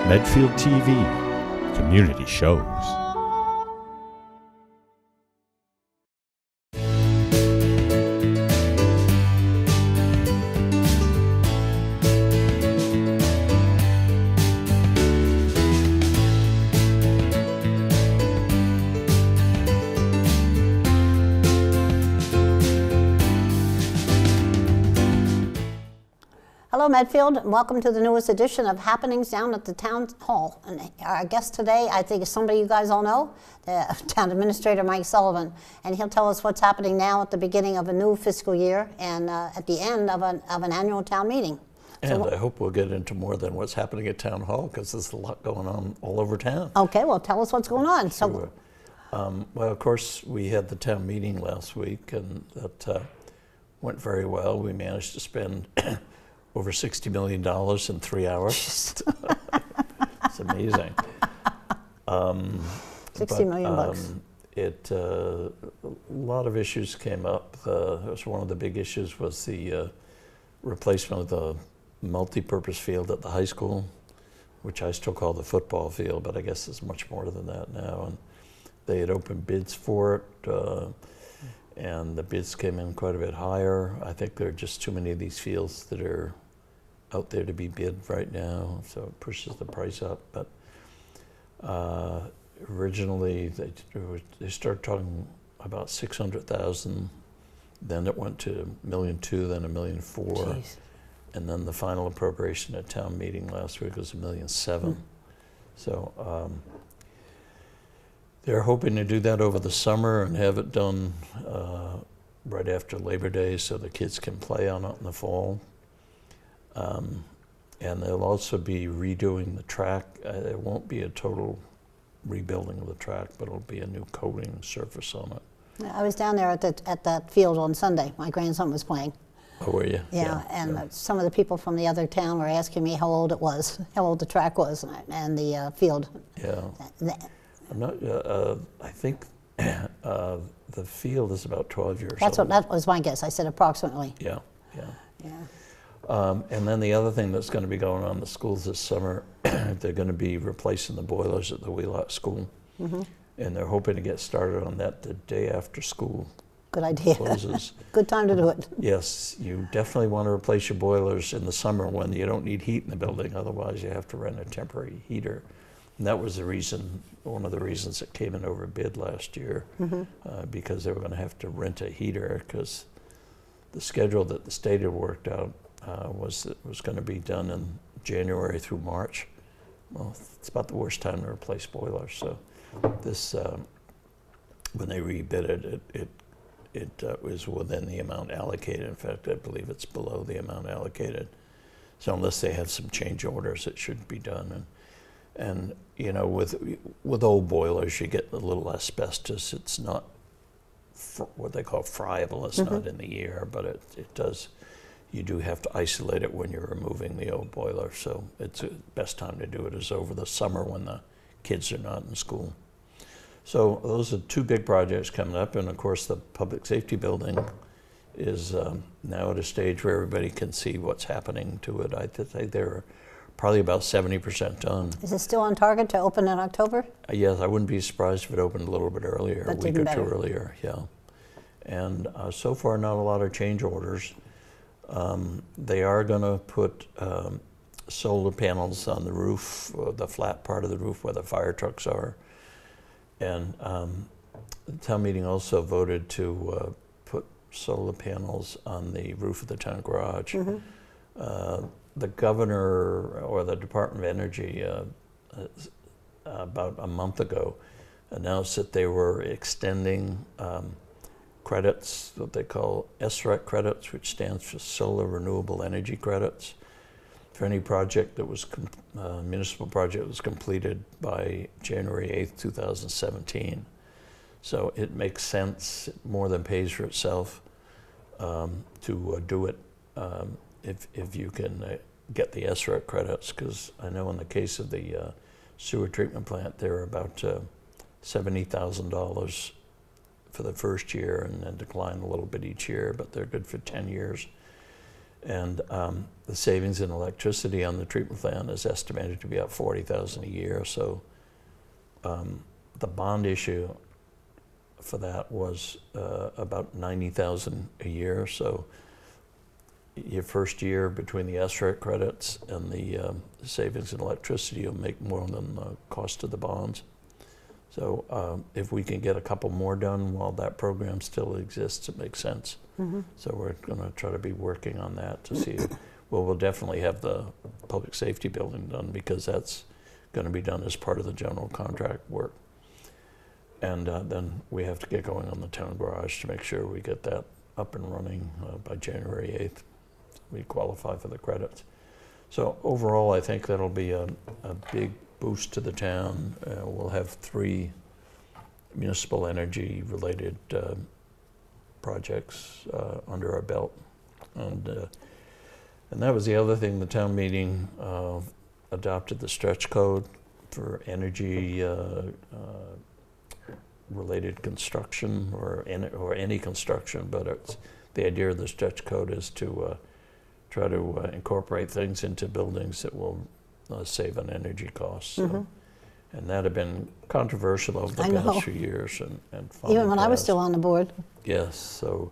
Medfield TV, community shows. Hello Medfield, and welcome to the newest edition of Happenings down at the Town Hall. And our guest today, I think, is somebody you guys all know, the Town Administrator Mike Sullivan. And he'll tell us what's happening now at the beginning of a new fiscal year and at the end of an annual town meeting. And I hope we'll get into more than what's happening at Town Hall, because there's a lot going on all over town. Okay, well tell us what's going on. Sure. Well, of course, we had the town meeting last week, and that went very well. We managed to spend over $60 million in 3 hours. It's amazing. 60 million bucks. A lot of issues came up. One of the big issues was the replacement of the multi-purpose field at the high school, which I still call the football field, but I guess it's much more than that now. And they had opened bids for it, and the bids came in quite a bit higher. I think there are just too many of these fields that are out there to be bid right now, so it pushes the price up. But originally they started talking about 600,000, then it went to $1.2 million, then $1.4 million, and then the final appropriation at town meeting last week was $1.7 million. So they're hoping to do that over the summer and have it done right after Labor Day so the kids can play on it in the fall. And they'll also be redoing the track. It won't be a total rebuilding of the track, but it'll be a new coating surface on it. I was down there at that field on Sunday. My grandson was playing. Oh, were you? Yeah, and some of the people from the other town were asking me how old it was, how old the track was, and the field. Yeah. I'm not. I think the field is about 12 years old. That was my guess. I said approximately. Yeah. Yeah. And then the other thing that's going to be going on in the schools this summer, they're going to be replacing the boilers at the Wheelock School, and they're hoping to get started on that the day after school. Good idea. Closes. Good time to do it. Yes, you definitely want to replace your boilers in the summer when you don't need heat in the building. Otherwise, you have to rent a temporary heater. And that was the reason, one of the reasons it came in over bid last year, because they were going to have to rent a heater, because the schedule that the state had worked out was going to be done in January through March. Well, it's about the worst time to replace boilers. So this, when they rebid it was within the amount allocated. In fact, I believe it's below the amount allocated. So unless they have some change orders, it should be done. And you know, with old boilers, you get a little asbestos. It's not what they call friable. It's not in the air, but it does. You do have to isolate it when you're removing the old boiler. So it's the best time to do it is over the summer when the kids are not in school. So those are two big projects coming up, and of course the public safety building is now at a stage where everybody can see what's happening to it. I'd say they're probably about 70% done. Is it still on target to open in October? Yes, I wouldn't be surprised if it opened a little bit earlier, That's a week even or two better. earlier, yeah. And so far, not a lot of change orders. They are going to put solar panels on the roof, the flat part of the roof where the fire trucks are. And the town meeting also voted to put solar panels on the roof of the town garage. The governor or the Department of Energy about a month ago announced that they were extending credits, what they call SREC credits, which stands for Solar Renewable Energy Credits, for any project that was municipal project was completed by January 8th, 2017. So it makes sense, it more than pays for itself to do it if you can get the SREC credits, because I know in the case of the sewer treatment plant, they're about $70,000 for the first year and then decline a little bit each year, but they're good for 10 years. And the savings in electricity on the treatment plant is estimated to be about $40,000 a year. So the bond issue for that was about $90,000 a year. So your first year between the SREC credits and the savings in electricity, you'll make more than the cost of the bonds. So if we can get a couple more done while that program still exists, it makes sense. Mm-hmm. So we're going to try to be working on that to see. Well, we'll definitely have the public safety building done because that's going to be done as part of the general contract work. And then we have to get going on the town garage to make sure we get that up and running by January 8th. We qualify for the credits. So overall, I think that'll be a big boost to the town. We'll have 3 municipal energy related projects under our belt. And that was the other thing, the town meeting adopted the stretch code for energy related construction or any construction, but it's, the idea of the stretch code is to try to incorporate things into buildings that will save on energy costs. So, mm-hmm. And that had been controversial over the past few years. And even when I was still on the board. Yes, so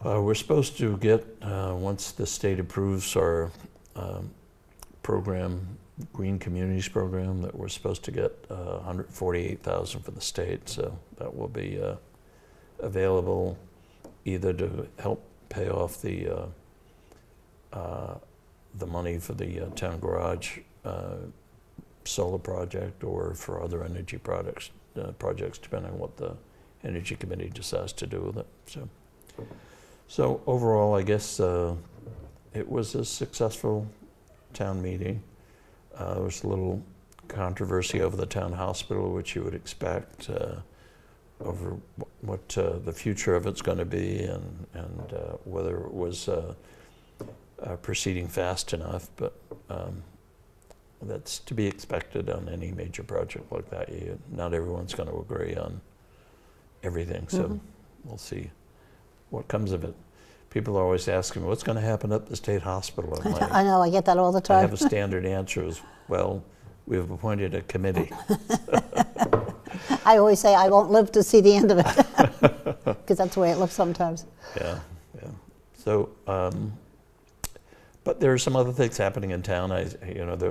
we're supposed to get, once the state approves our program, Green Communities program, that we're supposed to get $148,000 for the state. So that will be available either to help pay off the money for the town garage solar project, or for other energy projects, depending on what the Energy Committee decides to do with it. So overall, I guess it was a successful town meeting. There was a little controversy over the town hospital, which you would expect, over what the future of it's going to be, and whether it was proceeding fast enough. But that's to be expected on any major project like that. Not everyone's going to agree on everything, so mm-hmm. We'll see what comes of it. People are always asking me, what's going to happen at the state hospital? I know, I get that all the time. I have a standard answer is, well, we've appointed a committee. I always say I won't live to see the end of it, because that's the way it looks sometimes. Yeah. So, but there are some other things happening in town.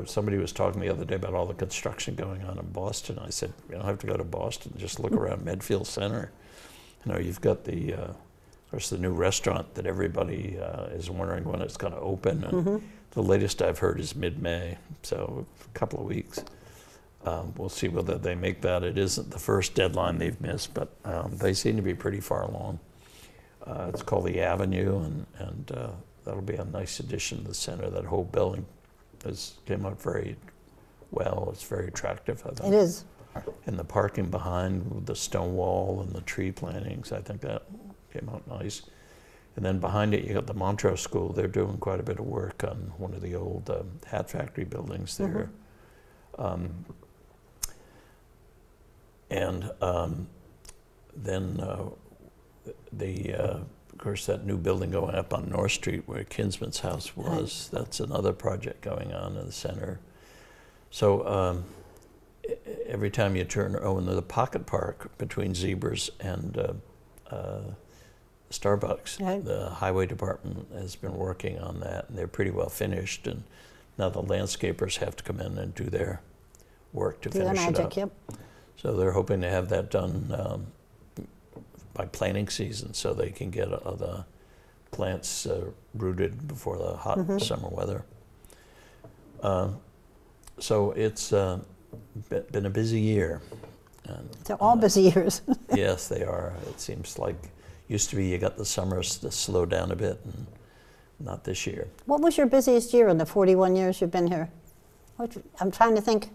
Somebody was talking the other day about all the construction going on in Boston. I said, you don't have to go to Boston, just look around Medfield Center. You've got the new restaurant that everybody is wondering when it's going to open. And mm-hmm. The latest I've heard is mid-May, so a couple of weeks. We'll see whether they make that. It isn't the first deadline they've missed, but they seem to be pretty far along. It's called the Avenue, and that'll be a nice addition to the center. That whole building came out very well. It's very attractive, I think. It is. And the parking behind with the stone wall and the tree plantings, I think that came out nice. And then behind it, you got the Montrose School. They're doing quite a bit of work on one of the old hat factory buildings there. Mm-hmm. Then of course, that new building going up on North Street where Kinsman's house was, that's another project going on in the center. So every time you turn, and the pocket park between Zebras and Starbucks, right. The highway department has been working on that, and they're pretty well finished, and now the landscapers have to come in and do their work to finish it up. Yep. So they're hoping to have that done by planting season, so they can get the plants rooted before the hot mm-hmm. summer weather. So it's been a busy year. And, they're all busy years. Yes, they are. It seems like used to be you got the summers to slow down a bit, and not this year. What was your busiest year in the 41 years you've been here? I'm trying to think.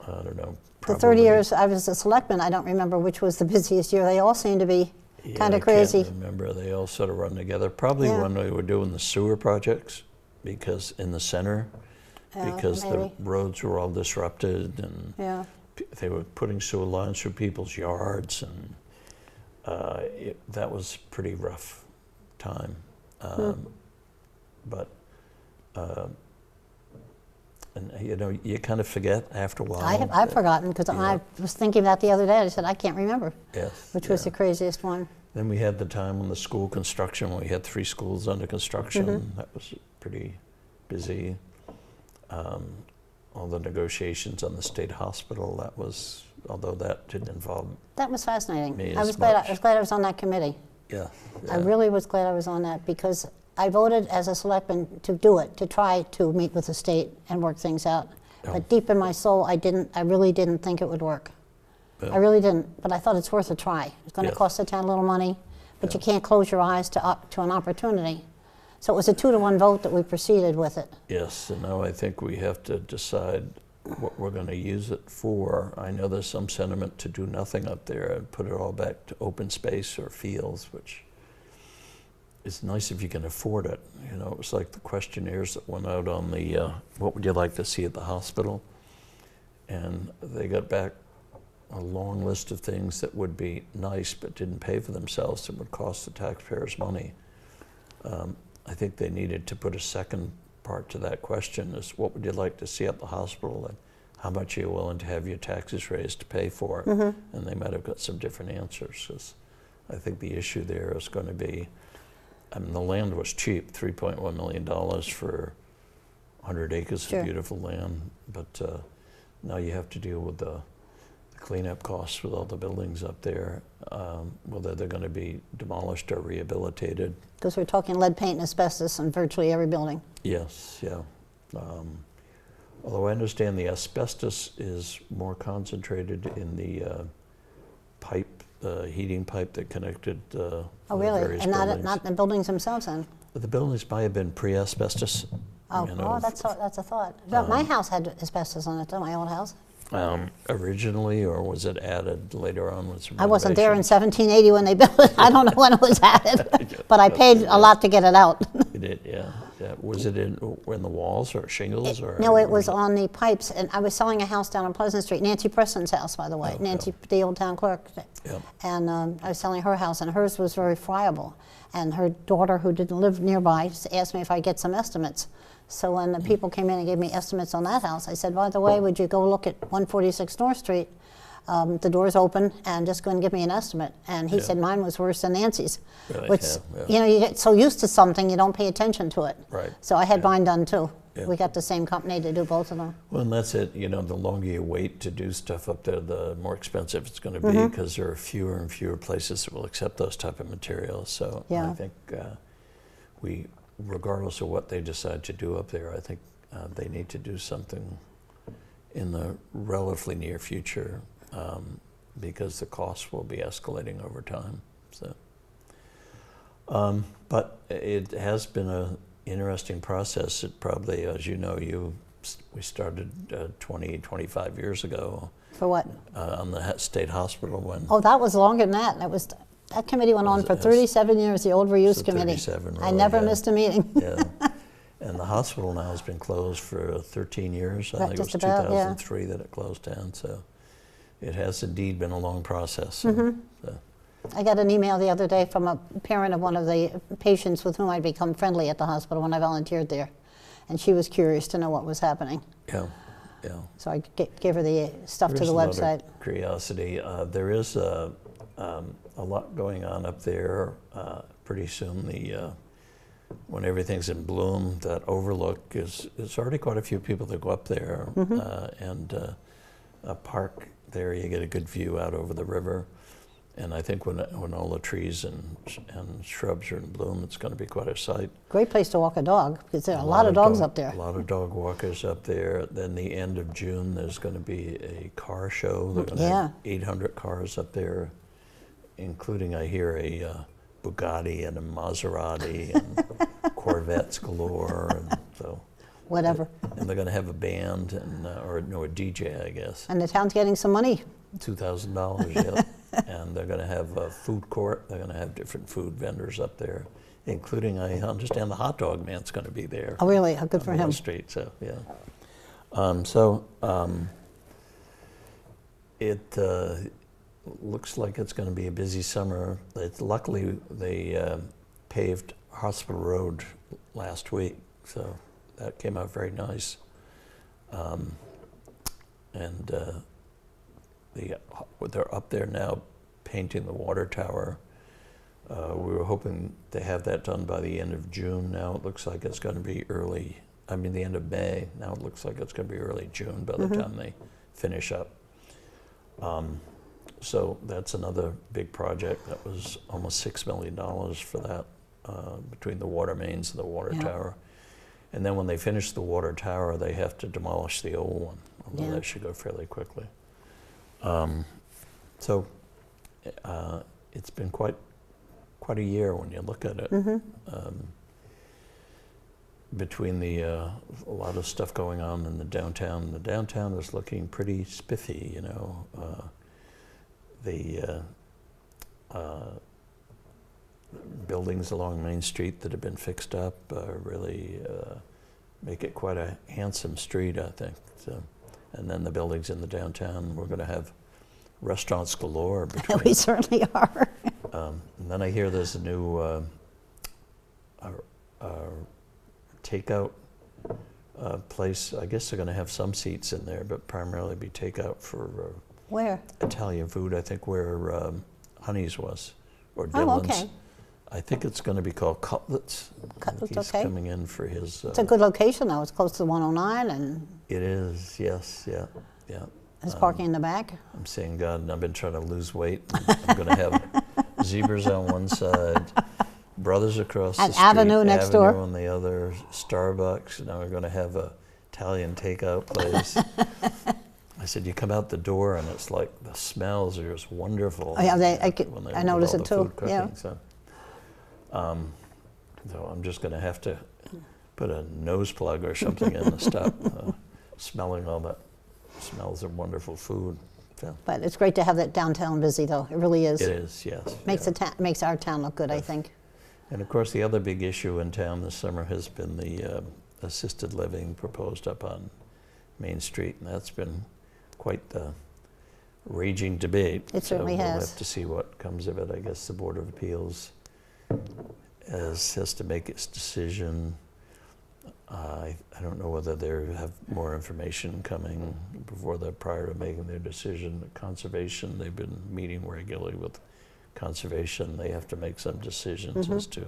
I don't know. The 30 years I was a selectman, I don't remember which was the busiest year. They all seem to be kind of crazy. I can't remember. They all sort of run together. Probably when we were doing the sewer projects, because in the center, because maybe. The roads were all disrupted, and they were putting sewer lines through people's yards, and that was a pretty rough time. but and you know, you kind of forget after a while. I've forgotten, because I was thinking that the other day. I said, I can't remember. Yes. Which was the craziest one. Then we had the time when the school construction, when we had 3 schools under construction. That was pretty busy. All the negotiations on the state hospital, that was, although that didn't involve That was fascinating. me I as was glad much. I was on that committee. Yeah. I really was glad I was on that, because I voted as a selectman to do it, to try to meet with the state and work things out. Yeah. But deep in my soul, I really didn't think it would work. Yeah. I really didn't, but I thought it's worth a try. It's going to Yes. cost the town a little money, but you can't close your eyes to an opportunity. So it was a 2-to-1 vote that we proceeded with it. Yes, and now I think we have to decide what we're going to use it for. I know there's some sentiment to do nothing up there and put it all back to open space or fields, which is nice if you can afford it. You know, it was like the questionnaires that went out on the, what would you like to see at the hospital? And they got back a long list of things that would be nice but didn't pay for themselves, that would cost the taxpayers money. I think they needed to put a second part to that question, is what would you like to see at the hospital, and how much are you willing to have your taxes raised to pay for it? And they might have got some different answers. 'Cause I think the issue there is going to be, I mean, the land was cheap, $3.1 million for 100 acres of beautiful land, but now you have to deal with the cleanup costs with all the buildings up there, whether they're going to be demolished or rehabilitated. Because we're talking lead paint and asbestos on virtually every building. Yes, yeah. Although I understand the asbestos is more concentrated in the pipe, heating pipe that connected Oh, really? various And buildings. not the buildings themselves then? But the buildings might have been pre-asbestos. Oh, you know, that's a thought. But my house had asbestos on it, though, my old house. originally, or was it added later on with some I wasn't there in renovations? 1780 when they built it. I don't know when it was added, but I paid a lot to get it out. You did, yeah. Was it in the walls or shingles? Or No, it was on the pipes, and I was selling a house down on Pleasant Street, Nancy Preston's house, by the way, Oh, Nancy, the old town clerk. Yeah. And I was selling her house, and hers was very friable. And her daughter, who didn't live nearby, asked me if I'd get some estimates. So when the people came in and gave me estimates on that house, I said, by the way, would you go look at 146 North Street? The door's open, and just go and give me an estimate. And he said mine was worse than Nancy's. Really? Which, you know, you get so used to something, you don't pay attention to it. Right. So I had mine done too. Yeah. We got the same company to do both of them. Well, and that's it. You know, the longer you wait to do stuff up there, the more expensive it's going to be, because there are fewer and fewer places that will accept those type of materials. So I think we, regardless of what they decide to do up there, I think they need to do something in the relatively near future, because the costs will be escalating over time. So, but it has been a interesting process. It probably, as you know, we started 20, 25 years ago. For what? On the state hospital when. Oh, that was longer than that. That committee went on for 37 years, the old reuse So committee. 37, I really, never missed a meeting. Yeah. And the hospital now has been closed for 13 years. I think it was just about, 2003 that it closed down. So it has indeed been a long process. So. I got an email the other day from a parent of one of the patients with whom I'd become friendly at the hospital when I volunteered there. And she was curious to know what was happening. Yeah, yeah. So I gave her the stuff to the There's a lot of website. curiosity. There is a lot going on up there. Pretty soon, when everything's in bloom, that overlook it's already quite a few people that go up there, and a park there. You get a good view out over the river. And I think when all the trees and shrubs are in bloom, it's going to be quite a sight. Great place to walk a dog, because there are a lot of dogs up there. A lot of dog walkers up there. Then the end of June, there's going to be a car show. They're going to have 800 cars up there, including, I hear, a Bugatti and a Maserati and Corvettes galore. And so, Whatever. And they're going to have a band and or a DJ, I guess. And the town's getting some money. $2,000, yeah. And they're going to have a food court. They're going to have different food vendors up there, including, I understand, the hot dog man's going to be there. Oh, really? Oh, good for him. On the street, so yeah. It looks like it's going to be a busy summer. Luckily, they paved Hospital Road last week, so that came out very nice. And they're up there now painting the water tower. We were hoping to have that done by the end of June. Now it looks like it's going to be the end of May. Now it looks like it's going to be early June by the time they finish up. So that's another big project. That was almost $6 million for that, between the water mains and the water tower. And then when they finish the water tower, they have to demolish the old one, although that should go fairly quickly. So it's been quite a year when you look at it. Between a lot of stuff going on in the downtown. The downtown is looking pretty spiffy, you know. The buildings along Main Street that have been fixed up really make it quite a handsome street, I think. So, and then the buildings in the downtown, we're going to have restaurants galore. We certainly are. And then I hear there's a new takeout place. I guess they're going to have some seats in there, but primarily be takeout for Where? Italian food. I think where Honey's was, or Dylan's. Oh, okay. I think it's going to be called Cutlets. Cutlets, He's okay. coming in for his. It's a good location, though. It's close to 109, and It is, yes, yeah. there's parking in the back. I'm saying, God, and I've been trying to lose weight. I'm going to have zebras on one side, Brothers across the An street, Avenue next door. on the other, Starbucks. Now we're going to have a Italian takeout place. I said, you come out the door and it's like the smells are just wonderful. Oh, yeah, when I do noticed all it the too. food cooking, Yeah. So I'm just going to have to put a nose plug or something in to stop smelling all that smells of wonderful food. So But it's great to have that downtown busy, though. It really is. it is, yes. Makes yeah. makes our town look good, I think. And of course, the other big issue in town this summer has been the assisted living proposed up on Main Street, and that's been quite the raging debate. It certainly so has. We'll have to see what comes of it. I guess the Board of Appeals has to make its decision. I don't know whether they have more information coming prior to making their decision. Conservation, they've been meeting regularly with Conservation. They have to make some decisions as to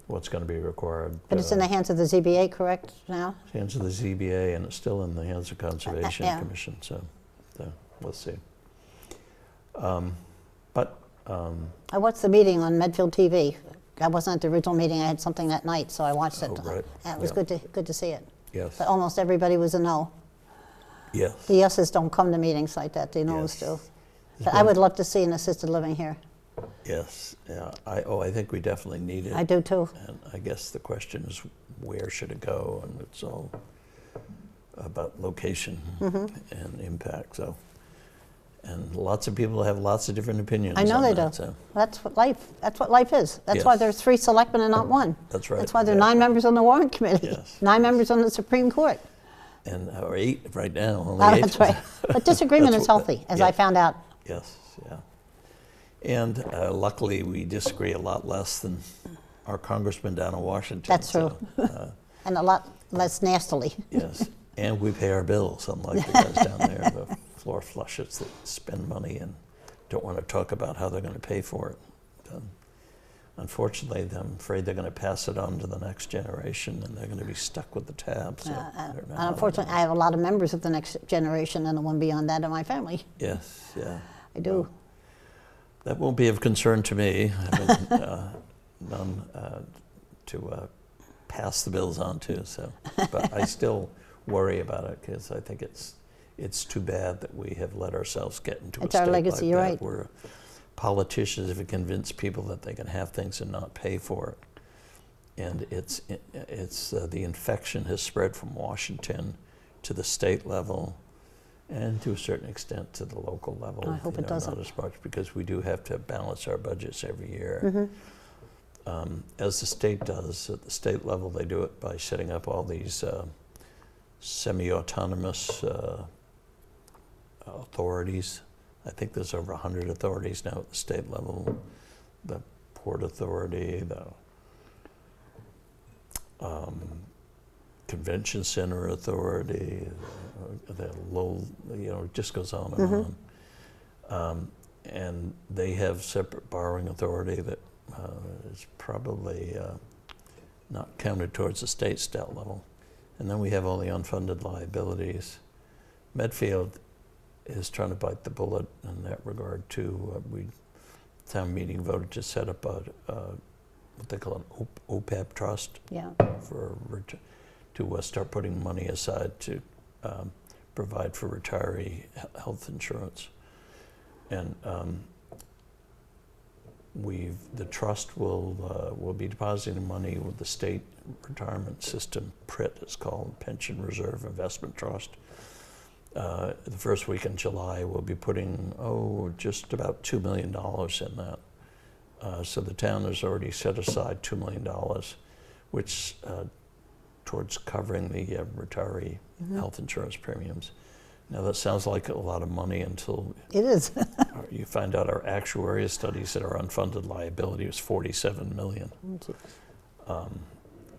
what's going to be required. But it's in the hands of the ZBA, correct, now? Hands of the ZBA, and it's still in the hands of Conservation yeah. Commission. So we'll see. I watched the meeting on Medfield TV. I wasn't at the original meeting. I had something that night, so I watched it. Oh, right. And it was Yeah. good to see it. Yes. But almost everybody was a no. Yes. The yeses don't come to meetings like that. The noes Yes. do. There's But I been- would love to see an assisted living here. Yes. Yeah. I think we definitely need it. I do too. And I guess the question is, where should it go? And it's all about location and impact. So, and lots of people have lots of different opinions. I know on they that, do. So. That's what life is. That's why Yes. there's 3 selectmen and not 1. That's right. That's why there are Yeah. 9 members on the warrant committee, Yes. 9 members on the Supreme Court. And or 8 right now. Only Oh, 8. that's right. But disagreement That's is what- healthy, as I yes. found out. Yes, yeah. And luckily, we disagree a lot less than our congressman down in Washington. That's true. So, And a lot less nastily. yes, and we pay our bills, unlike the guys down there, the floor flushers that spend money and don't want to talk about how they're going to pay for it. Unfortunately, I'm afraid they're going to pass it on to the next generation, and they're going to be stuck with the tab. So I don't know And how unfortunately, I have a lot of members of the next generation and the one beyond that in my family. Yes, yeah. I do. Well, that won't be of concern to me. I mean, none to pass the bills on to. So, but I still worry about it because I think it's too bad that we have let ourselves get into It's a our state legacy, like you're that right. where politicians have convinced people that they can have things and not pay for it. And it's the infection has spread from Washington to the state level, and to a certain extent to the local level. I hope it doesn't. Not as much, because we do have to balance our budgets every year. Mm-hmm. As the state does. At the state level, they do it by setting up all these semi-autonomous authorities. I think there's over 100 authorities now at the state level. The Port Authority, the Convention Center Authority, the Lowell, it just goes on and on. And they have separate borrowing authority that is probably not counted towards the state debt level. And then we have all the unfunded liabilities. Medfield is trying to bite the bullet in that regard too. Town meeting voted to set up what they call an OPEB trust to start putting money aside to provide for retiree health insurance. And the trust will be depositing money with the state retirement system. PRIT is called, Pension Reserve Investment Trust. The first week in July, we'll be putting just about $2 million in that. So the town has already set aside $2 million, which towards covering the retiree health insurance premiums. Now that sounds like a lot of money until it is. You find out our actuarial studies that our unfunded liability was $47 million.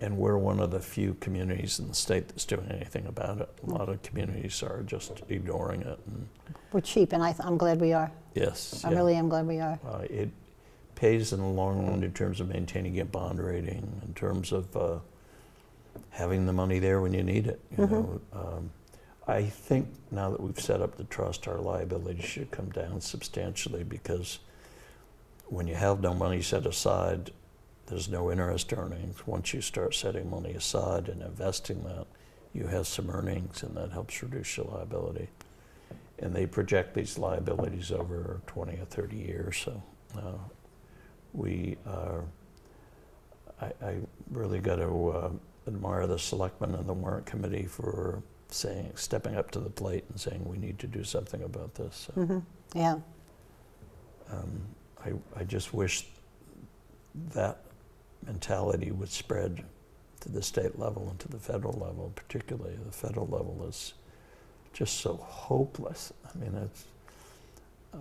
And we're one of the few communities in the state that's doing anything about it. A lot of communities are just ignoring it. And we're cheap, and I'm glad we are. Yes. I really am glad we are. It pays in the long run in terms of maintaining a bond rating, in terms of having the money there when you need it. You know, I think now that we've set up the trust, our liability should come down substantially, because when you have no money set aside, there's no interest earnings. Once you start setting money aside and investing that, you have some earnings, and that helps reduce your liability. And they project these liabilities over 20 or 30 years. So I really got to admire the selectmen and the warrant committee for stepping up to the plate and saying we need to do something about this. So, yeah. I just wish that mentality would spread to the state level and to the federal level. Particularly the federal level is just so hopeless. I mean,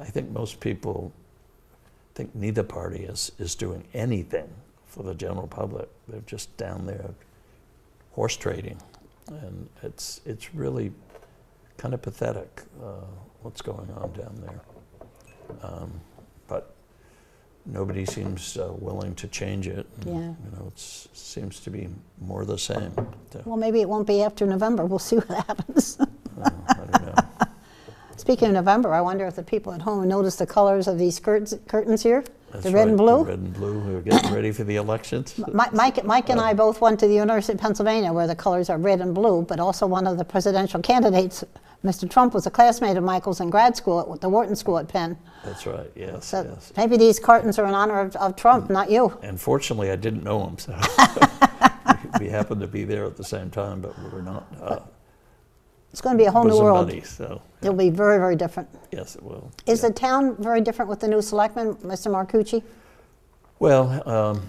I think most people think neither party is doing anything for the general public. They're just down there horse trading, and it's really kind of pathetic what's going on down there. But nobody seems willing to change it. And, it seems to be more the same. Well, maybe it won't be after November. We'll see what happens. I don't know. Speaking of November, I wonder if the people at home notice the colors of these curtains here. That's the red and blue. The red and blue. We're getting ready for the elections. Mike and I both went to the University of Pennsylvania, where the colors are red and blue, but also one of the presidential candidates, Mr. Trump, was a classmate of Michael's in grad school at the Wharton School at Penn. That's right, yes. So yes. maybe these curtains are in honor of Trump, not you. And fortunately, I didn't know him, so we happened to be there at the same time, but we were not. It's going to be a whole new world. Buddies, so, yeah. It'll be very, very different. Yes, it will. Is the town very different with the new selectman, Mr. Marcucci? Well,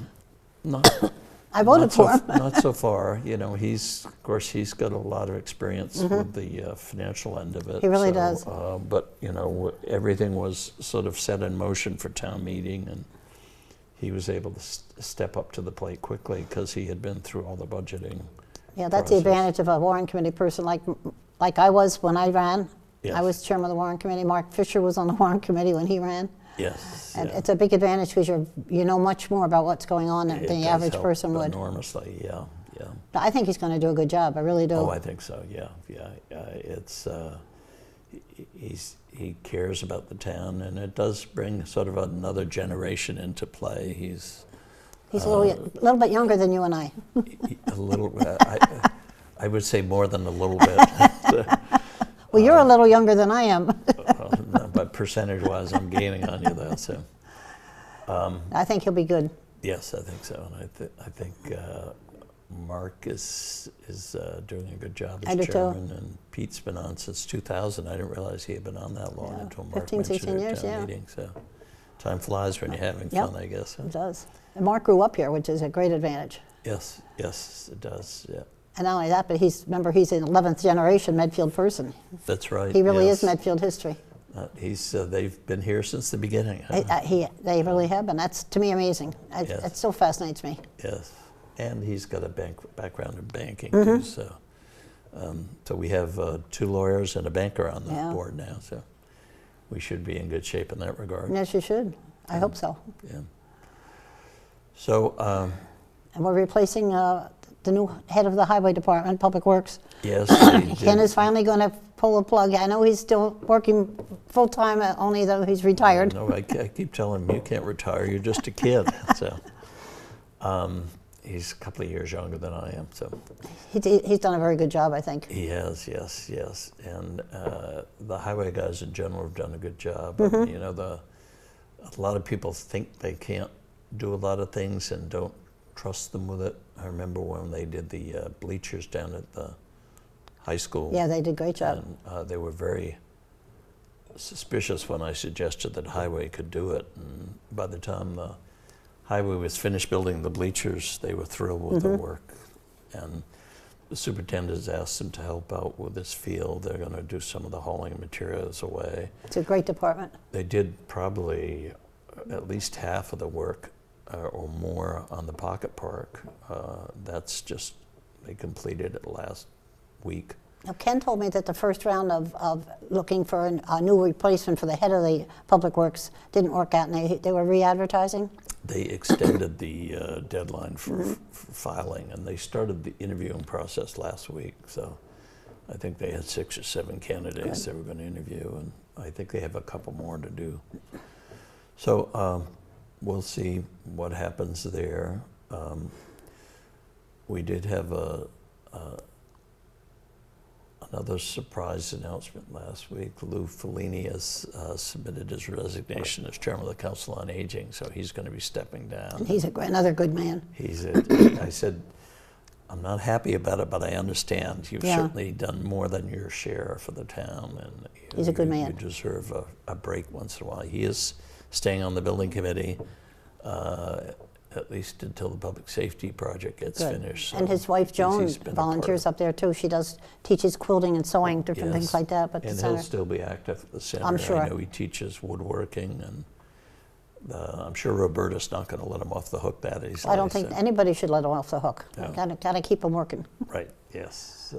not. I voted for him. Not so far. You know, he's got a lot of experience with the financial end of it. He really does. But you know, everything was sort of set in motion for town meeting, and he was able to step up to the plate quickly because he had been through all the budgeting. Yeah, that's the advantage of a warrant committee person like I was when I ran. Yes. I was chairman of the warrant committee. Mark Fisher was on the warrant committee when he ran. Yes. And it's a big advantage because you know much more about what's going on than the average person would. Enormously, yeah. But I think he's going to do a good job. I really do. Oh, I think so. Yeah. It's he cares about the town, and it does bring sort of another generation into play. He's a little bit younger than you and I. A little. I would say more than a little bit. Well, you're a little younger than I am. But percentage-wise, I'm gaining on you, though. So, I think he'll be good. yes, I think so, and I think Mark is doing a good job as chairman, and Pete's been on since 2000. I didn't realize he had been on that long until Mark 15, 16 mentioned years, it at town meeting. So, time flies when you're having fun, I guess. It does. And Mark grew up here, which is a great advantage. Yes, it does. Yeah. And not only that, but he's an 11th generation Medfield person. That's right. He really is Medfield history. They've been here since the beginning. They really have been. That's, to me, amazing. It still fascinates me. Yes. And he's got a background in banking too. So, so we have 2 lawyers and a banker on the board now. So we should be in good shape in that regard. Yes, you should. I hope so. Yeah. So. And we're replacing the new head of the highway department, Public Works. Yes. Ken is finally going to pull a plug. I know he's still working full time, only though he's retired. No, I keep telling him you can't retire. You're just a kid. So. He's a couple of years younger than I am, so He's done a very good job, I think. he has, yes, and the highway guys in general have done a good job. I mean, you know, a lot of people think they can't do a lot of things and don't trust them with it. I remember when they did the bleachers down at the high school. Yeah, they did a great job. And they were very suspicious when I suggested that highway could do it, and by the time the highway was finished building the bleachers, they were thrilled with the work. And the superintendents asked them to help out with this field. They're going to do some of the hauling of materials away. It's a great department. They did probably at least half of the work or more on the pocket park. That's just, they completed it last week. Now, Ken told me that the first round of looking for a new replacement for the head of the Public Works didn't work out, and they were re-advertising. They extended the deadline for filing, and they started the interviewing process last week. So I think they had 6 or 7 candidates they were going to interview, and I think they have a couple more to do. So we'll see what happens there. We did have another surprise announcement last week. Lou Fellini has submitted his resignation as chairman of the Council on Aging, so he's going to be stepping down. And he's another good man. I said, I'm not happy about it, but I understand. You've certainly done more than your share for the town, and he's a good man. You deserve a break once in a while. He is staying on the building committee, at least until the public safety project gets finished. So and his wife Joan volunteers up there too. She teaches quilting and sewing, different things like that. But and he'll still be active at the center. I'm sure. I know he teaches woodworking, and I'm sure Roberta's not going to let him off the hook that easily. I don't think anybody should let him off the hook. No. Got to keep him working. Right. Yes.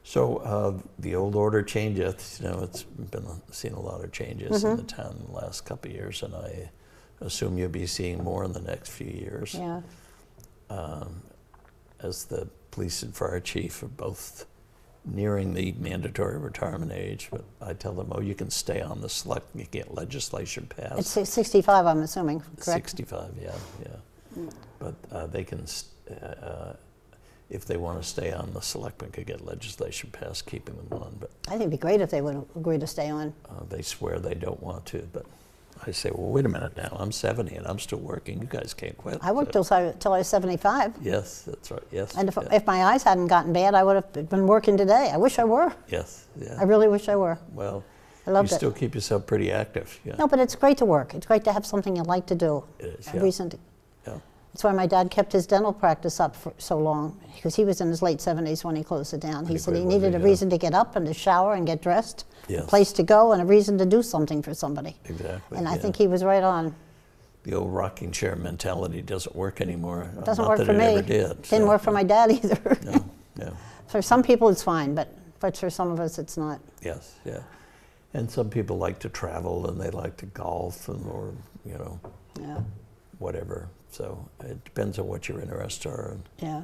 So the old order changeth. You know, it's been seen a lot of changes in the town in the last couple of years, and I assume you'll be seeing more in the next few years. Yeah. As the police and fire chief are both nearing the mandatory retirement age, but I tell them, oh, you can stay on the select, you get legislation passed. It's 65, I'm assuming, correct? 65, yeah. But they can, if they want to stay on, the selectmen could get legislation passed keeping them on. But I think it'd be great if they would agree to stay on. they swear they don't want to, but I say, well, wait a minute now. I'm 70 and I'm still working. You guys can't quit. I worked till I was 75. Yes, that's right. Yes. And if my eyes hadn't gotten bad, I would have been working today. I wish I were. Yes. Yeah. I really wish I were. Well, I loved you it. still keep yourself pretty active. Yeah. No, but it's great to work. It's great to have something you like to do. It is. A Yeah. reason to, Yeah. That's why my dad kept his dental practice up for so long, because he was in his late 70s when he closed it down. He said he needed a reason to get up and to shower and get dressed, Yes. a place to go, and a reason to do something for somebody. Exactly. And I think he was right on. The old rocking chair mentality doesn't work anymore. It doesn't Not work that for it me. Ever did. Didn't work for my dad either. No. No. For some people it's fine, but for some of us it's not. Yes. Yeah. And some people like to travel and they like to golf or Yeah. whatever. So it depends on what your interests are. Yeah.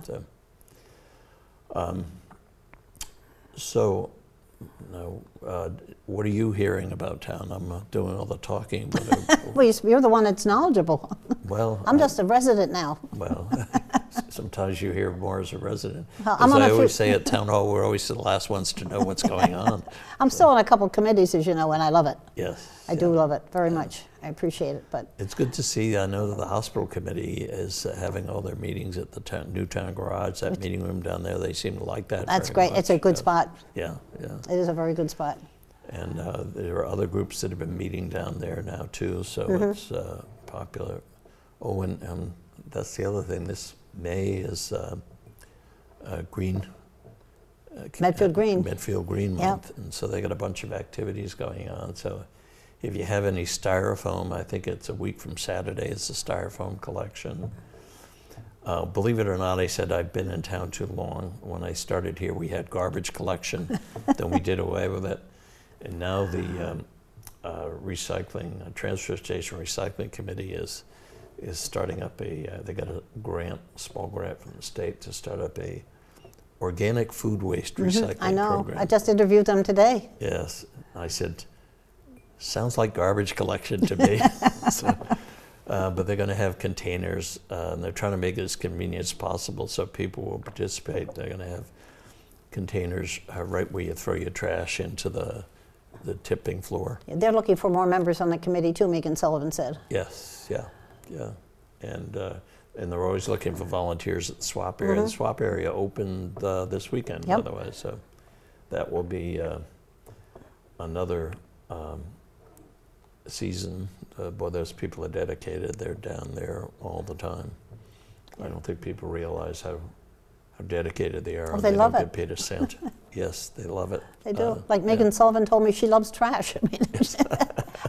So, now, what are you hearing about town? I'm not doing all the talking, but Well, you're the one that's knowledgeable. well, I'm just a resident now. well. Sometimes you hear more as a resident. Well, As I always say at town hall, we're always the last ones to know what's going on. I'm still on a couple committees, as you know, and I love it. Yes. I do love it very much. I appreciate it, but It's good to see. I know that the hospital committee is having all their meetings at the new town garage, that meeting room down there. They seem to like that. that's very great. much. It's a good spot. Yeah, yeah. It is a very good spot. And there are other groups that have been meeting down there now too, so it's popular. Oh, and that's the other thing. This May is Green. Medfield Green. Medfield Green Month, and so they got a bunch of activities going on. So if you have any styrofoam, I think it's a week from Saturday is the styrofoam collection. Believe it or not, I said I've been in town too long. When I started here, we had garbage collection, then we did away with it. And now the recycling, transfer station recycling committee is starting up they got a grant, small grant from the state to start up a organic food waste recycling I know. program. I just interviewed them today. Yes. I said, sounds like garbage collection to me. So, but they're going to have containers, and they're trying to make it as convenient as possible so people will participate. They're going to have containers right where you throw your trash into the tipping floor. Yeah, they're looking for more members on the committee too, Mike Sullivan said. Yes, yeah. And they're always looking for volunteers at the swap area. The swap area opened this weekend, by the way, so that will be another season. Boy, those people are dedicated. They're down there all the time. I don't think people realize how dedicated they are. Oh, they love don't it. get paid a cent. Yes, they love it. They do. Like Megan Sullivan told me she loves trash.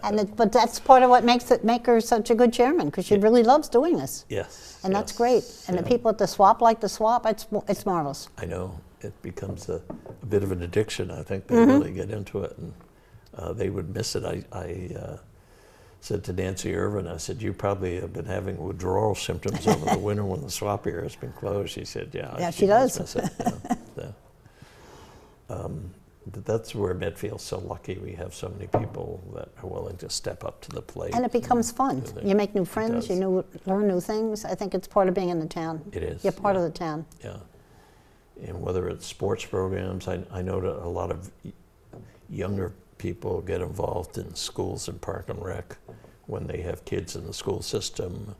I mean, but that's part of what make her such a good chairman, because she really loves doing this. Yes. And that's great. And the people at the swap like the swap. It's marvelous. I know. It becomes a bit of an addiction. I think they really get into it, and they would miss it. I said to Nancy Irvin, I said, you probably have been having withdrawal symptoms over the winter when the swap area has been closed. She said, yeah, she does. Miss it. But that's where Medfield's so lucky. We have so many people that are willing to step up to the plate. And it becomes fun. You make new friends, you learn new things. I think it's part of being in the town. It is. You're part of the town. Yeah. And whether it's sports programs, I know that a lot of younger people get involved in schools and Park and Rec when they have kids in the school system,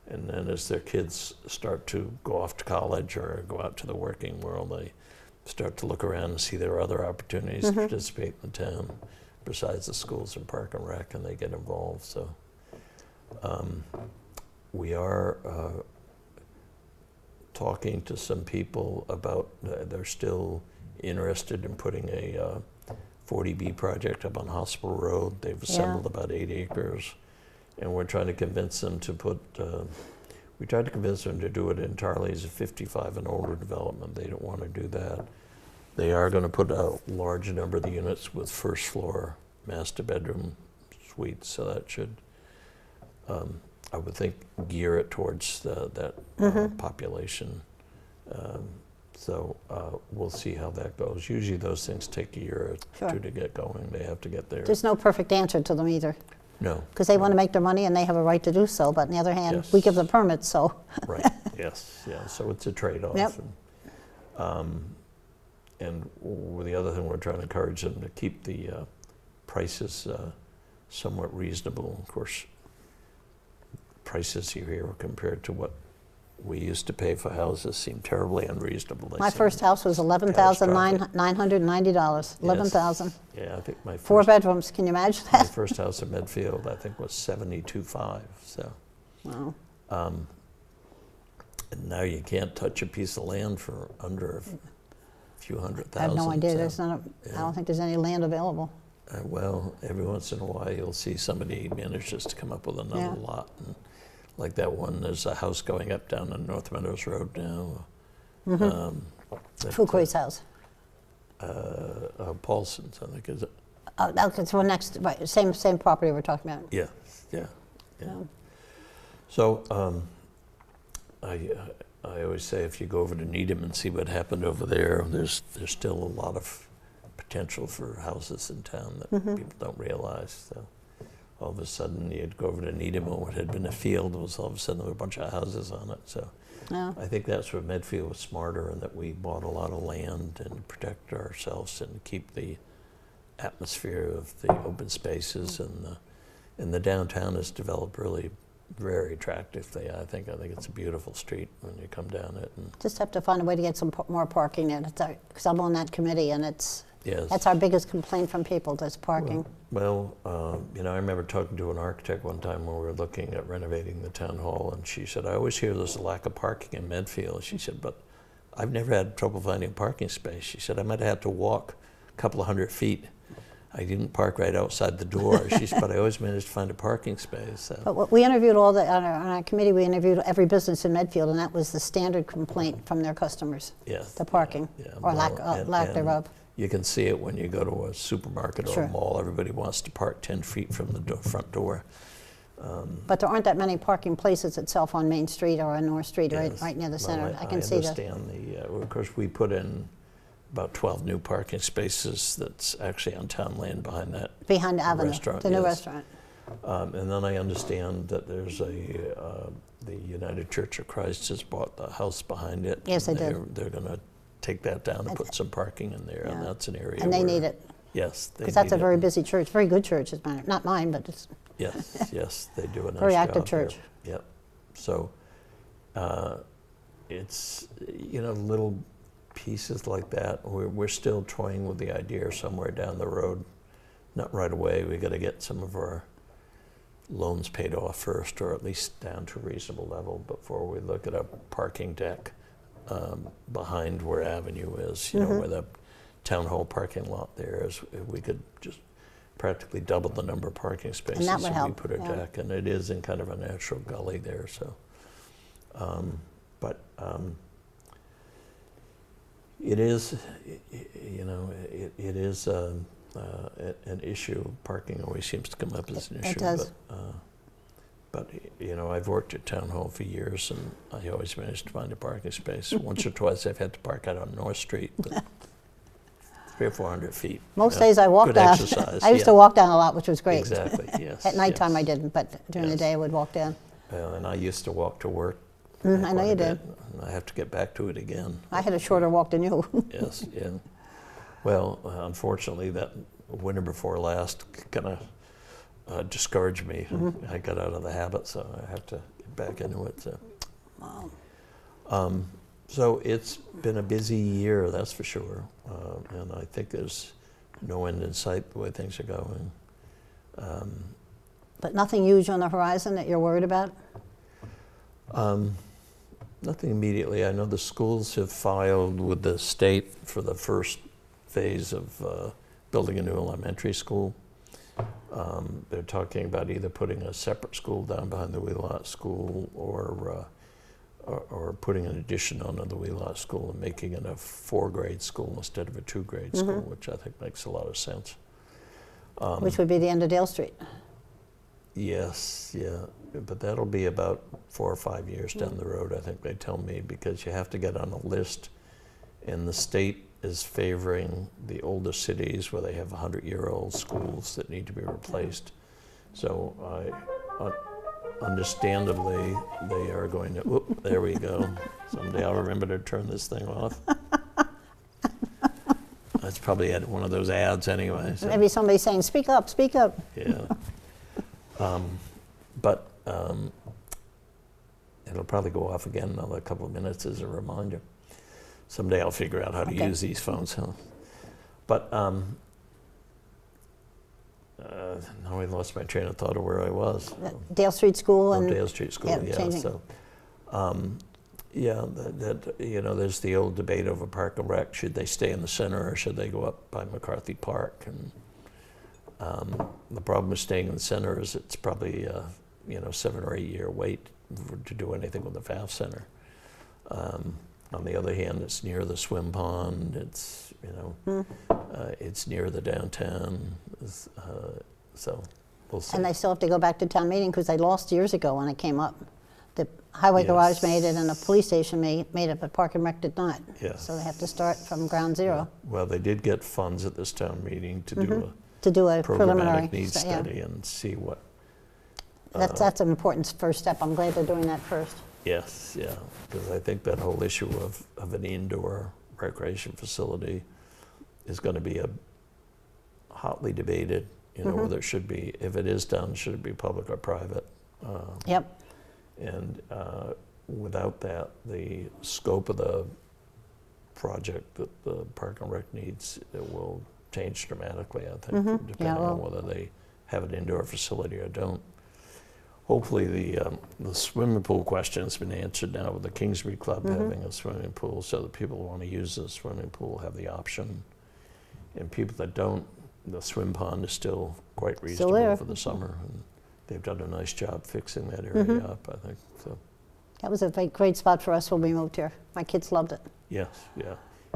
and then as their kids start to go off to college or go out to the working world, they start to look around and see there are other opportunities to participate in the town besides the schools and Park and Rec, and they get involved. So we are talking to some people about they're still interested in putting a 40B project up on Hospital Road. They've assembled about 8 acres, and we're trying to convince them to put, we tried to convince them to do it entirely as a 55 and older development. They don't want to do that. They are going to put a large number of the units with first floor master bedroom suites, so that should, I would think, gear it towards that population. So we'll see how that goes. Usually those things take a year or two to get going. They have to get there. There's no perfect answer to them either. No. Because they want to make their money and they have a right to do so, but on the other hand, we give the permits, so. Right, yes, yeah, so it's a trade-off. Yep. And the other thing, we're trying to encourage them to keep the prices somewhat reasonable. Of course, prices here compared to what we used to pay for houses seem terribly unreasonable. My first house was $11,990. $11,000. Yeah, I think my 4 bedrooms. Can you imagine that? My first house in Medfield, I think, was $72,500. So, wow. And now you can't touch a piece of land for under a few $100,000. I have no idea. So, There's not. I don't think there's any land available. Well, every once in a while you'll see somebody manages to come up with another lot. And like that one, there's a house going up down on North Meadows Road now. Fuquay's house. Paulson's, I think, is it? Oh, that's one next, right, same property we're talking about. Yeah. So I always say if you go over to Needham and see what happened over there, there's still a lot of potential for houses in town that people don't realize. So all of a sudden you'd go over to Needham, and what had been a field was all of a sudden there were a bunch of houses on it. So I think that's where Medfield was smarter, and that we bought a lot of land and protected ourselves and keep the atmosphere of the open spaces, and the downtown has developed really very attractively. I think it's a beautiful street when you come down it. And just have to find a way to get some more parking there. Because I'm on that committee, and yes. That's our biggest complaint from people, is parking. Well, I remember talking to an architect one time when we were looking at renovating the town hall, and she said, I always hear there's a lack of parking in Medfield. She said, but I've never had trouble finding a parking space. She said, I might have had to walk a couple of 100 feet I didn't park right outside the door. She said, but I always managed to find a parking space. So. But we interviewed on our committee, we interviewed every business in Medfield, and that was the standard complaint from their customers. Yes. The parking, Yeah, or well, lack thereof. You can see it when you go to a supermarket or a mall. Everybody wants to park 10 feet from the front door. But there aren't that many parking places itself on Main Street or on North Street, Yes. right near the center. Well, I can see that. I understand of course, we put in about 12 new parking spaces that's actually on town land behind that Behind the avenue, restaurant, the new yes. restaurant. And then I understand that there's the United Church of Christ has bought the house behind it. Yes, they did. They're going to take that down and put some parking in there, and that's an area And they where, need it. Yes, they Because that's a need very it. busy church, very good church, not mine, but it's Yes, yes, they do a nice very job active church. there. Yep. So it's, little pieces like that. We're still toying with the idea somewhere down the road. Not right away. We got to get some of our loans paid off first, or at least down to a reasonable level before we look at a parking deck behind where Avenue is, where the town hall parking lot there is. We could just practically double the number of parking spaces that would if help, we put a deck, and it is in kind of a natural gully there. So, it is, it is an issue. Parking always seems to come up as an issue. It does. But I've worked at town hall for years, and I always managed to find a parking space. Once or twice I've had to park out on North Street. 300 or 400 feet. Most days I walked good down. Exercise, I used to walk down a lot, which was great. Exactly, yes. At nighttime yes. I didn't, but during the Yes. day I would walk down. And I used to walk to work. I know quite a you bit, did. and I have to get back to it again. I had a shorter walk than you. Yes, yeah. Well, unfortunately, that winter before last kind of discouraged me. I got out of the habit, so I have to get back into it. So. Wow. So it's been a busy year, that's for sure. And I think there's no end in sight the way things are going. But nothing huge on the horizon that you're worried about? Nothing immediately. I know the schools have filed with the state for the first phase of building a new elementary school. They're talking about either putting a separate school down behind the Wheelot School or putting an addition onto the Wheelot School and making it a 4-grade school instead of a 2-grade school, which I think makes a lot of sense. Which would be the end of Dale Street. Yes, yeah, but that'll be about 4 or 5 years down the road, I think they tell me, because you have to get on a list, and the state is favoring the older cities where they have 100-year-old schools that need to be replaced. So understandably, they are going to, whoop, there we go. Someday I'll remember to turn this thing off. That's probably at one of those ads anyway. So. Maybe somebody saying, speak up, speak up. Yeah. But it'll probably go off again in another couple of minutes as a reminder. Someday I'll figure out how to use these phones. Huh? But now I lost my train of thought of where I was. Dale Street School and Dale Street School, yeah. changing. So, there's the old debate over Park and Rec. Should they stay in the center or should they go up by McCarthy Park? And the problem with staying in the center is it's probably a 7 or 8 year wait to do anything with the FAF Center. On the other hand, it's near the swim pond. It's it's near the downtown. So we'll see. And they still have to go back to town meeting because they lost years ago when it came up. The highway garage made it and the police station made it, but Park and Rec did not. Yes. So they have to start from ground zero. Yeah. Well, they did get funds at this town meeting to do a preliminary programmatic needs study and see what. That's an important first step. I'm glad they're doing that first. Yes, yeah, because I think that whole issue of an indoor recreation facility is going to be a hotly debated. Whether it should be, if it is done, should it be public or private? Yep. And without that, the scope of the project that the Park and Rec needs, it will change dramatically, I think, depending on whether they have an indoor facility or don't. Hopefully the swimming pool question has been answered now with the Kingsbury Club having a swimming pool, so that people who want to use the swimming pool have the option. And people that don't, the swim pond is still quite Still reasonable there. for the summer, and they've done a nice job fixing that area up, I think. So, That was a great spot for us when we moved here. My kids loved it. yes, yeah.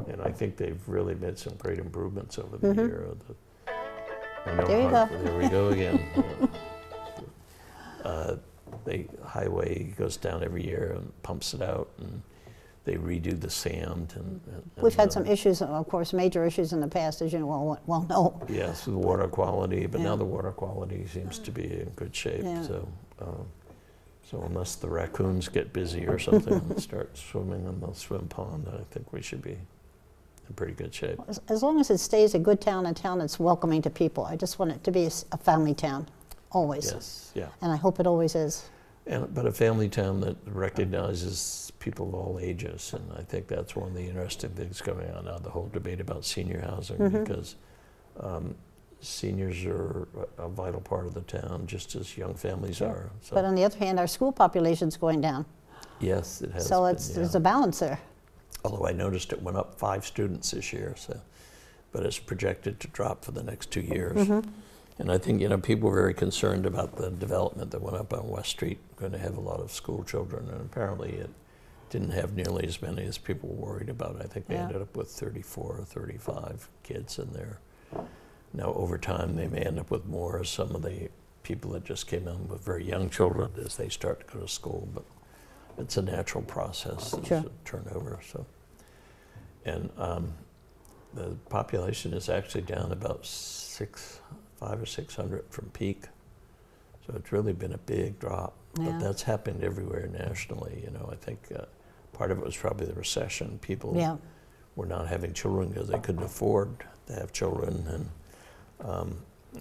And I think they've really made some great improvements over the year. I know There you go. There we go again. The highway goes down every year and pumps it out, and they redo the sand. And We've had some issues, of course, major issues in the past, as you well know. Yes, with water quality, but now the water quality seems to be in good shape. Yeah. So unless the raccoons get busy or something and start swimming in the swim pond, I think we should be in pretty good shape. As long as it stays a good town, a town that's welcoming to people. I just want it to be a family town, always. Yes, yeah. And I hope it always is. But a family town that recognizes people of all ages, and I think that's one of the interesting things going on now, the whole debate about senior housing, because seniors are a vital part of the town, just as young families are. So, But on the other hand, our school population's going down. yes, it has So been, there's a balance there. Although I noticed it went up 5 students this year, but it's projected to drop for the next 2 years. And I think, people were very concerned about the development that went up on West Street, going to have a lot of school children, and apparently it didn't have nearly as many as people were worried about. I think they ended up with 34 or 35 kids in there. Now, over time, they may end up with more as some of the people that just came in with very young children as they start to go to school, but it's a natural process, there's a turnover. So, and the population is actually down about 500 or 600 from peak. So it's really been a big drop, but that's happened everywhere nationally. I think part of it was probably the recession. People were not having children because they couldn't afford to have children,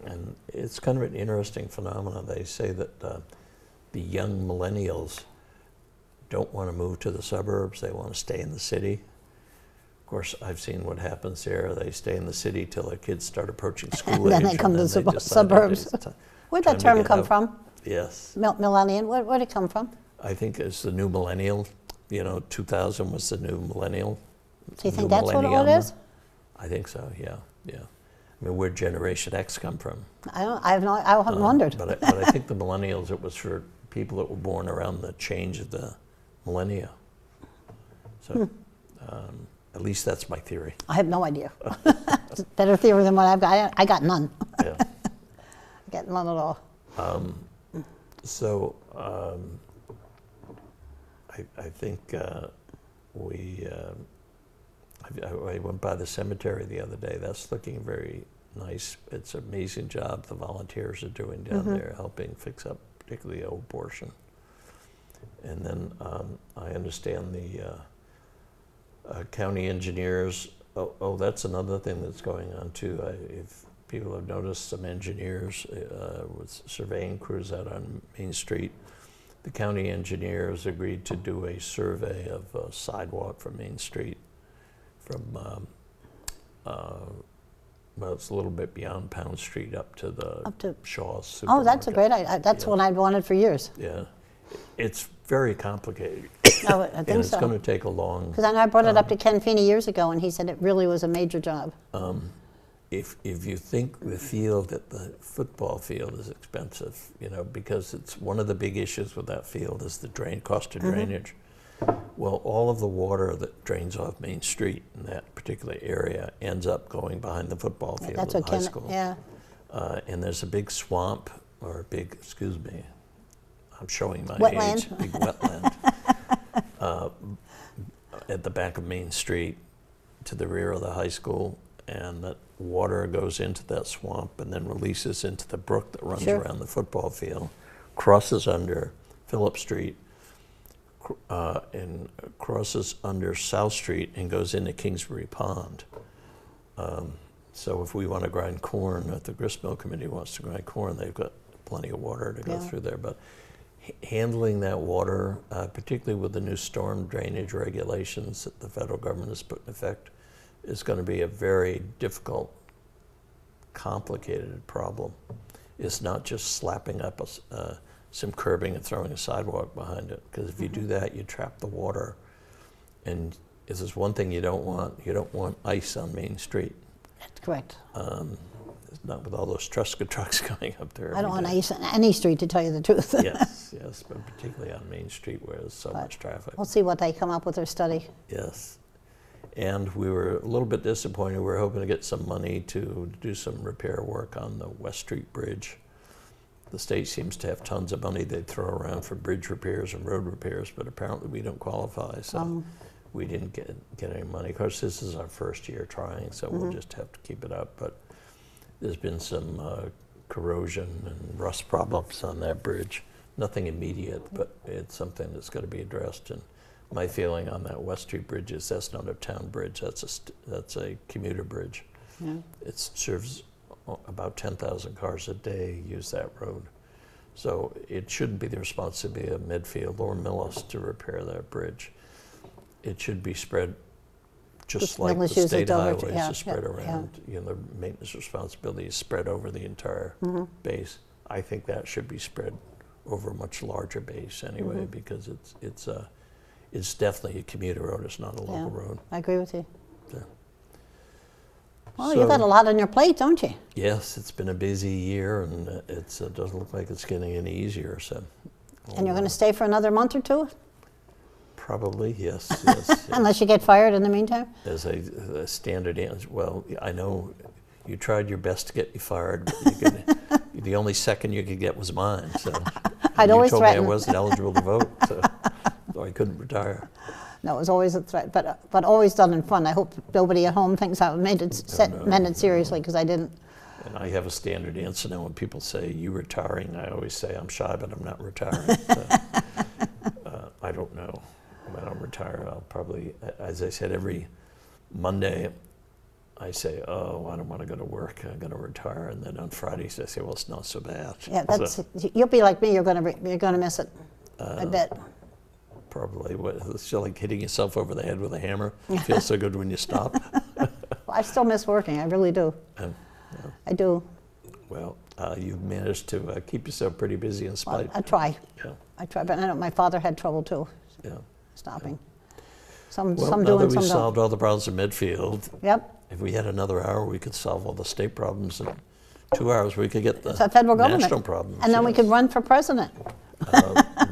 and it's kind of an interesting phenomenon. They say that the young millennials don't want to move to the suburbs, they want to stay in the city. Of course, I've seen what happens there. They stay in the city till their kids start approaching school age. And then they come to the suburbs. Where'd that term come from? Yes. Millennial, where'd it come from? I think it's the new millennial. 2000 was the new millennial. Do you think that's what it is? I think so, yeah. I mean, where'd Generation X come from? I haven't wondered. But I think the millennials, it was for people that were born around the change of the millennia. So at least that's my theory. I have no idea. It's a better theory than what I've got. I got none. Yeah. I got none at all. I think I went by the cemetery the other day. That's looking very nice. It's an amazing job the volunteers are doing down there, helping fix up particularly the old portion. And then I understand the county engineers, that's another thing that's going on too. If people have noticed, some engineers with surveying crews out on Main Street, the county engineers agreed to do a survey of a sidewalk from Main Street from, well, it's a little bit beyond Pound Street up to Shaw's Supermarket. Oh, that's a great idea. That's one I've wanted for years. Yeah. It's very complicated. No, I think and it's so. going to take a long... Because I know I brought it up to Ken Feeney years ago, and he said it really was a major job. If you think the field at the football field is expensive, because it's one of the big issues with that field is the cost of drainage. Well, all of the water that drains off Main Street in that particular area ends up going behind the football field That's at what high Ken, school. yeah. And there's a big swamp, or a big, excuse me, I'm showing my Wetland. age, big wetland, at the back of Main Street to the rear of the high school, and that water goes into that swamp and then releases into the brook that runs around the football field, crosses under Phillip Street, and crosses under South Street and goes into Kingsbury Pond. So if we want to grind corn, if the gristmill committee wants to grind corn, they've got plenty of water to go through there. But handling that water, particularly with the new storm drainage regulations that the federal government has put in effect, is going to be a very difficult, complicated problem. It's not just slapping up some curbing and throwing a sidewalk behind it, because if you do that, you trap the water. And this is one thing you don't want. You don't want ice on Main Street. That's correct. not with all those Truska trucks going up there. I don't want every to day. use any street, to tell you the truth. Yes, yes, but particularly on Main Street where there's so much traffic. We'll see what they come up with their study. Yes. And we were a little bit disappointed. We were hoping to get some money to do some repair work on the West Street Bridge. The state seems to have tons of money they throw around for bridge repairs and road repairs, but apparently we don't qualify, so we didn't get any money. Of course, this is our first year trying, so we'll just have to keep it up. But there's been some corrosion and rust problems on that bridge. Nothing immediate, but it's something that's got to be addressed. And my feeling on that West Street Bridge is that's not a town bridge, that's a commuter bridge. Yeah. It serves about 10,000 cars a day use that road. So it shouldn't be the responsibility of Medfield or Millis to repair that bridge. It should be spread just like the state highways are spread around. You know, the maintenance responsibility is spread over the entire base. I think that should be spread over a much larger base anyway, because it's definitely a commuter road. It's not a local road. I agree with you. Yeah. Well, you got a lot on your plate, don't you? Yes, it's been a busy year, and it doesn't look like it's getting any easier. So. And you're going to stay for another month or two? Probably, yes. Yes. Unless you get fired in the meantime? As a standard answer, well, I know you tried your best to get me fired, but the only second you could get was mine. So I'd always told me I threaten. wasn't eligible to vote, so I couldn't retire. No, it was always a threat, but always done in fun. I hope nobody at home thinks I meant it seriously, because I didn't. And I have a standard answer now when people say, "You retiring?" I always say, "I'm shy, but I'm not retiring." So, I don't know. When I'm retired, I'll probably, as I said, every Monday, I say, "Oh, I don't want to go to work. I'm going to retire." And then on Fridays, I say, "Well, it's not so bad." Yeah, you'll be like me. You're gonna miss it. I bet. Probably. It's like hitting yourself over the head with a hammer. It feels so good when you stop. Well, I still miss working. I really do. I do. Well, you've managed to keep yourself pretty busy in spite. Well, I try. Yeah. I try, but I know my father had trouble too. Yeah. Stopping. Some Well, now do that and some we've don't. solved all the problems in Medfield, Yep. if we had another hour, we could solve all the state problems. In 2 hours, we could get the It's a federal government. national problems. And then we could run for president.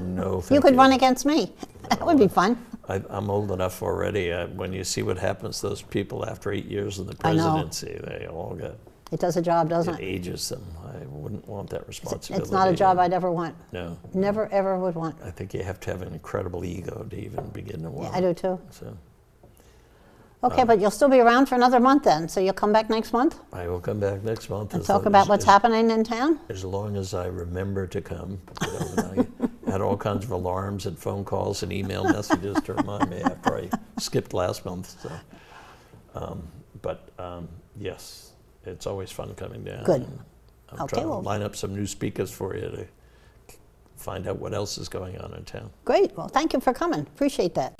No, thank You could run against me. That would be fun. I'm old enough already. When you see what happens to those people after 8 years in the I know. presidency, they all get, It does a job, doesn't it it? ages them. I wouldn't want that responsibility. It's not a job I'd ever want. No. Never, ever would want. I think you have to have an incredible ego to even begin to want. Yeah, I do too. So Okay, but you'll still be around for another month then, so you'll come back next month I will come back next month. and as talk long about as- what's happening in town? As long as I remember to come. You know, and I had all kinds of alarms and phone calls and email messages to remind me after I skipped last month. So, yes, it's always fun coming down. Good. And I'm Okay, trying well- to line up some new speakers for you to find out what else is going on in town. Great. Well, thank you for coming. Appreciate that.